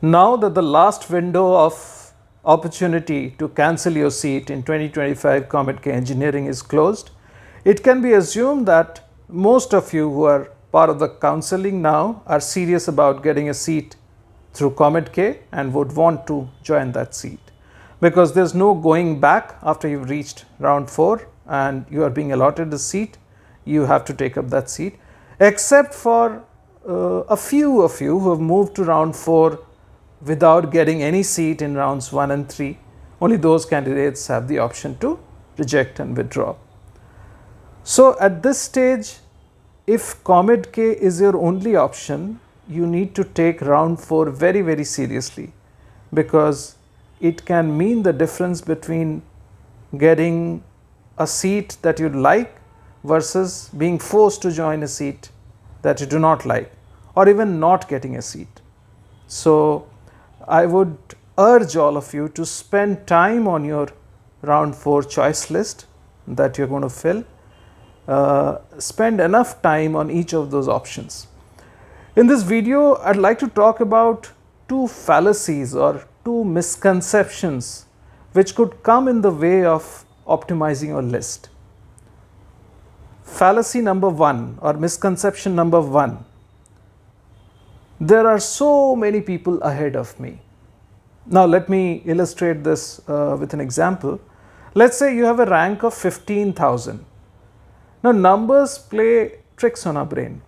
Now that the last window of opportunity to cancel your seat in 2025 COMEDK Engineering is closed, it can be assumed that most of you who are part of the counseling now are serious about getting a seat through COMEDK and would want to join that seat, because there's no going back after you've reached round 4 and you are being allotted a seat. You have to take up that seat, except for a few of you who have moved to round 4 without getting any seat in rounds 1 and 3. Only those candidates have the option to reject and withdraw. So at this stage, if COMEDK is your only option, you need to take round 4 very, very seriously, because it can mean the difference between getting a seat that you'd like versus being forced to join a seat that you do not like, or even not getting a seat. So I would urge all of you to spend time on your round 4 choice list that you're going to fill. Spend enough time on each of those options. In this video, I'd like to talk about 2 fallacies or 2 misconceptions which could come in the way of optimizing your list. Fallacy number 1 or misconception number 1: there are so many people ahead of me. Now let me illustrate this with an example. Let's say you have a rank of 15,000. Now numbers play tricks on our brain.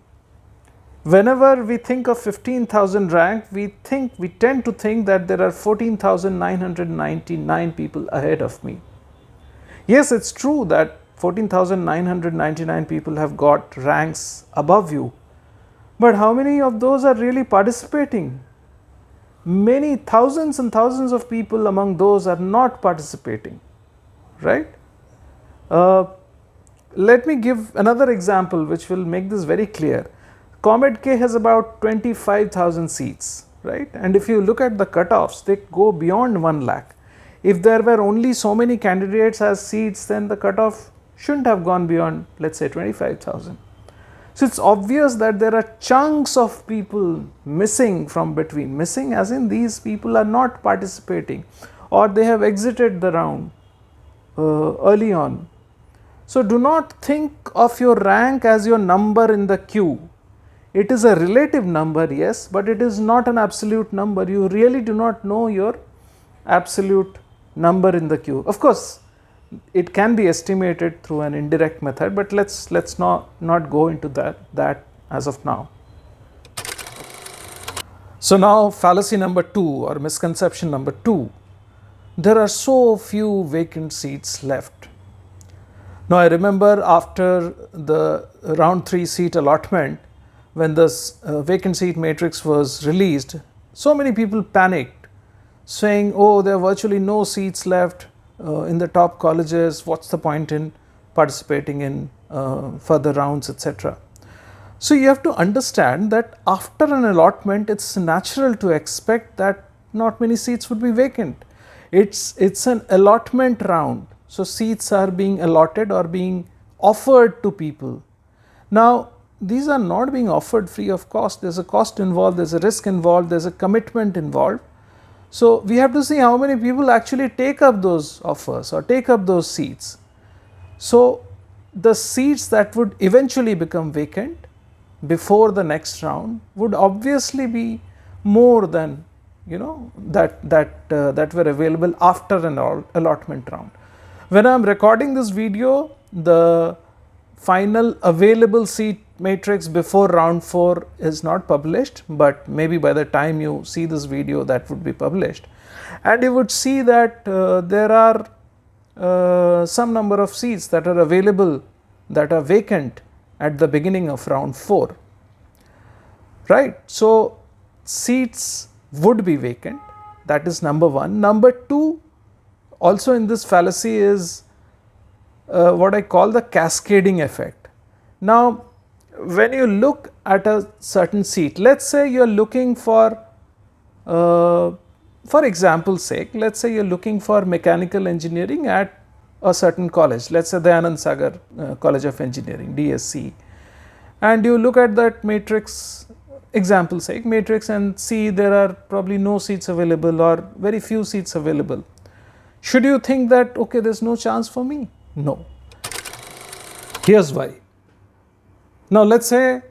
Whenever we think of 15,000 rank, we tend to think that there are 14,999 people ahead of me. Yes, it's true that 14,999 people have got ranks above you, but how many of those are really participating? Many thousands and thousands of people among those are not participating, right? Let me give another example which will make this very clear. COMEDK has about 25,000 seats, right? And if you look at the cutoffs, they go beyond 1 lakh. If there were only so many candidates as seats, then the cutoff shouldn't have gone beyond, let's say, 25,000. So it's obvious that there are chunks of people missing from between. Missing as in these people are not participating, or they have exited the round early on. So do not think of your rank as your number in the queue. It is a relative number, yes, but it is not an absolute number. You really do not know your absolute number in the queue. Of course, it can be estimated through an indirect method, but let's not go into that as of now. So now fallacy number 2 or misconception number 2: there are so few vacant seats left. Now I remember after the round 3 seat allotment, when this vacant seat matrix was released, so many people panicked, saying, oh, there are virtually no seats left in the top colleges, what's the point in participating in further rounds, etc. So you have to understand that after an allotment, it's natural to expect that not many seats would be vacant. It's an allotment round, so seats are being allotted or being offered to people. Now these are not being offered free of cost. There's a cost involved, there's a risk involved, there's a commitment involved. So we have to see how many people actually take up those offers or take up those seats. So the seats that would eventually become vacant before the next round would obviously be more than that were available after an allotment round. When I am recording this video, the final available seat matrix before round 4 is not published, but maybe by the time you see this video that would be published, and you would see that there are some number of seats that are available that are vacant at the beginning of round 4, right? So seats would be vacant. That is number 1. Number 2, also in this fallacy, is what I call the cascading effect. Now when you look at a certain seat, let's say you are looking for example's sake, let's say you are looking for mechanical engineering at a certain college, let's say the Anand Sagar College of Engineering, DSC, and you look at that matrix example sake, matrix and see there are probably no seats available or very few seats available. Should you think that, okay, there's no chance for me? No. Here's why. Now let's say,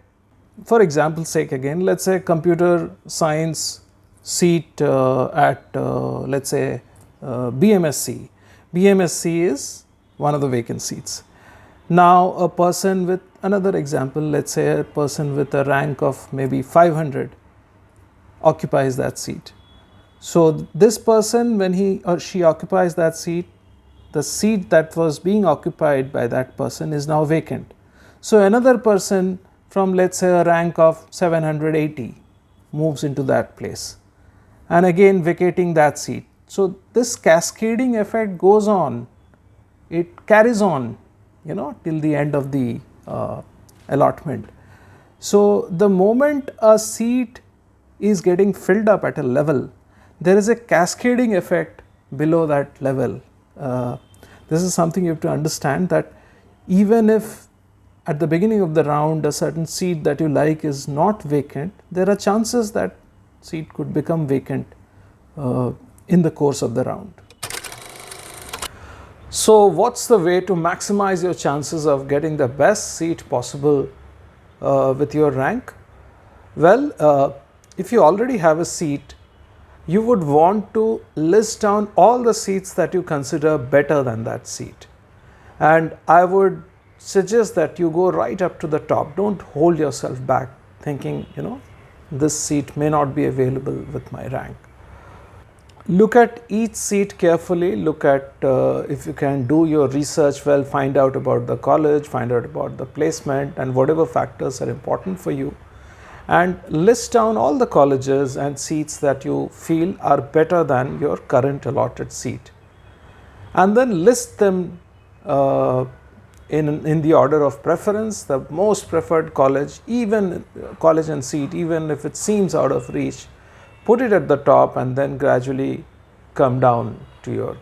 for example's sake again, let's say computer science seat at let's say BMSc. BMSc is one of the vacant seats. Now a person with another example, let's say a person with a rank of maybe 500 occupies that seat. So this person, when he or she occupies that seat, the seat that was being occupied by that person is now vacant. So another person from, let's say, a rank of 780 moves into that place and again vacating that seat. So this cascading effect goes on, it carries on, till the end of the allotment. So the moment a seat is getting filled up at a level, there is a cascading effect below that level. This is something you have to understand, that even if at the beginning of the round a certain seat that you like is not vacant, there are chances that seat could become vacant in the course of the round. So what's the way to maximize your chances of getting the best seat possible with your rank? Well, if you already have a seat, you would want to list down all the seats that you consider better than that seat. And I would suggest that you go right up to the top. Don't hold yourself back thinking, this seat may not be available with my rank. Look at each seat carefully, look at if you can do your research well, find out about the college, find out about the placement and whatever factors are important for you, and list down all the colleges and seats that you feel are better than your current allotted seat, and then list them in the order of preference. The most preferred college, even college and seat, even if it seems out of reach, put it at the top and then gradually come down to your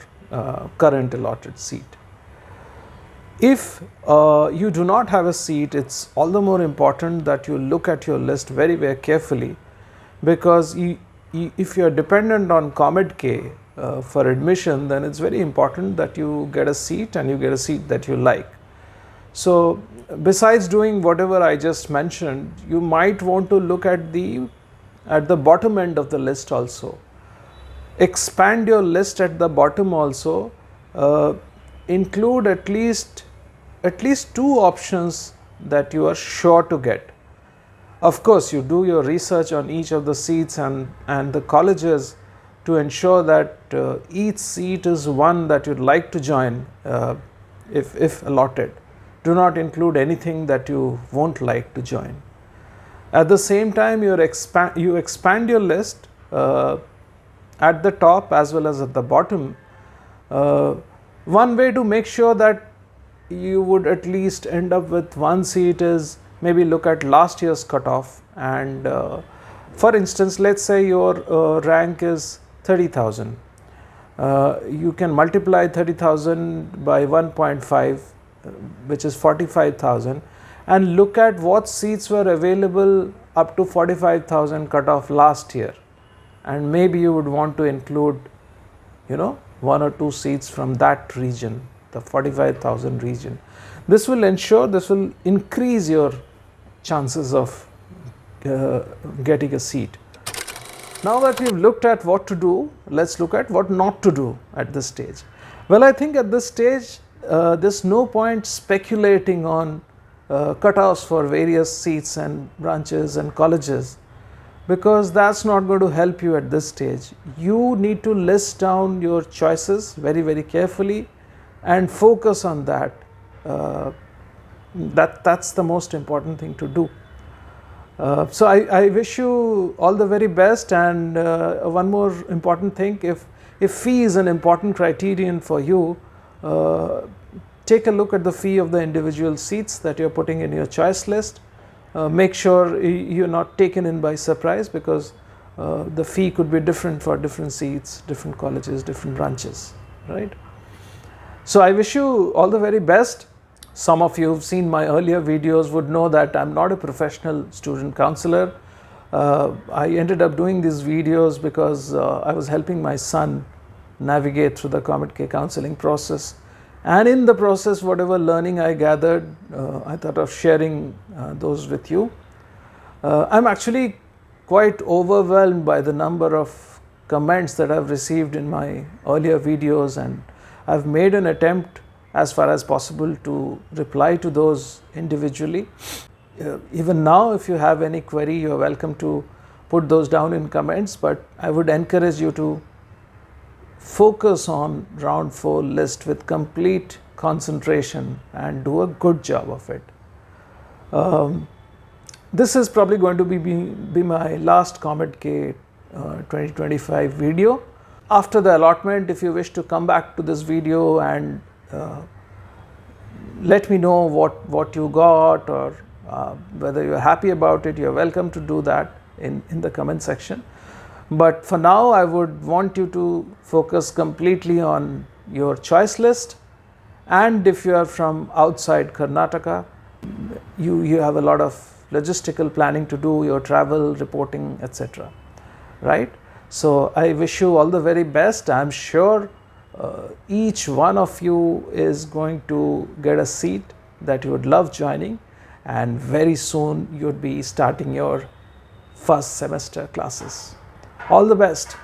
current allotted seat. If you do not have a seat, it's all the more important that you look at your list very, very carefully, because if you are dependent on COMEDK for admission, then it's very important that you get a seat and you get a seat that you like. So besides doing whatever I just mentioned, you might want to look at the bottom end of the list also. Expand your list at the bottom also. Include at least 2 options that you are sure to get. Of course, you do your research on each of the seats and the colleges to ensure that each seat is one that you'd like to join if allotted. Do not include anything that you won't like to join. At the same time, you expand your list at the top as well as at the bottom. One way to make sure that you would at least end up with one seat is maybe look at last year's cutoff, and for instance, let's say your rank is 30,000. You can multiply 30,000 by 1.5, which is 45,000, and look at what seats were available up to 45,000 cutoff last year, and maybe you would want to include 1 or 2 seats from that region, the 45,000 region. This will increase your chances of getting a seat. Now that we've looked at what to do, let's look at what not to do at this stage. Well, I think at this stage there's no point speculating on cutoffs for various seats and branches and colleges, because that's not going to help you at this stage. You need to list down your choices very, very carefully and focus on that. That's the most important thing to do. So I wish you all the very best, and one more important thing, if fee is an important criterion for you, take a look at the fee of the individual seats that you're putting in your choice list. Make sure you're not taken in by surprise, because the fee could be different for different seats, different colleges, different branches, right? So I wish you all the very best. Some of you who've seen my earlier videos would know that I'm not a professional student counselor. I ended up doing these videos because I was helping my son navigate through the COMEDK counseling process. And in the process, whatever learning I gathered, I thought of sharing those with you. I'm actually quite overwhelmed by the number of comments that I've received in my earlier videos, and I've made an attempt as far as possible to reply to those individually. Even now, if you have any query, you're welcome to put those down in comments, but I would encourage you to focus on round 4 list with complete concentration and do a good job of it. This is probably going to be my last COMEDK 2025 video. After the allotment, if you wish to come back to this video and let me know what you got, or whether you're happy about it, you're welcome to do that in the comment section. But for now, I would want you to focus completely on your choice list, and if you are from outside Karnataka, you have a lot of logistical planning to do, your travel, reporting, etc. Right? So I wish you all the very best. I'm sure each one of you is going to get a seat that you would love joining, and very soon you would be starting your first semester classes. All the best.